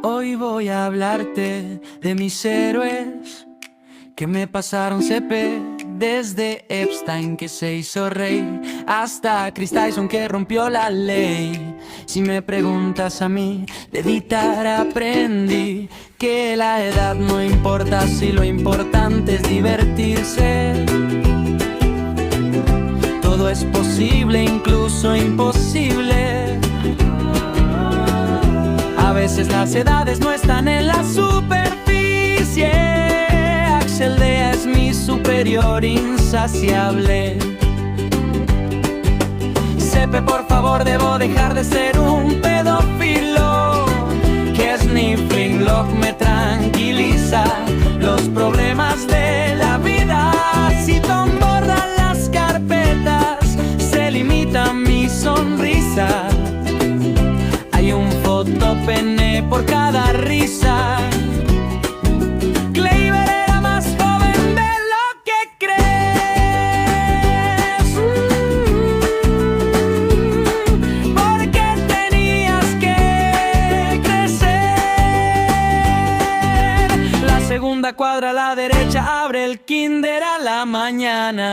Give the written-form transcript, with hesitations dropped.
Hoy voy a hablarte de mis héroes que me pasaron CP. Desde Epstein, que se hizo rey, hasta Chris Tyson, que rompió la ley. Si me preguntas a mí, de editar aprendí que la edad no importa, si lo importante es divertirse. Todo es posible, incluso imposible. A veces las edades no están en la superficie. Axel Dea es mi superior insaciable. Sepe, por favor, debo dejar de ser un pedófilo. Que Sniffling Log me tranquiliza los problemas de la vida. Si Tom borra las carpetas, se limita mi sonrisa. Hay un fotopene por cada risa. Kleiber era más joven de lo que crees. Porque tenías que crecer. La segunda cuadra a la derecha abre el kinder a la mañana.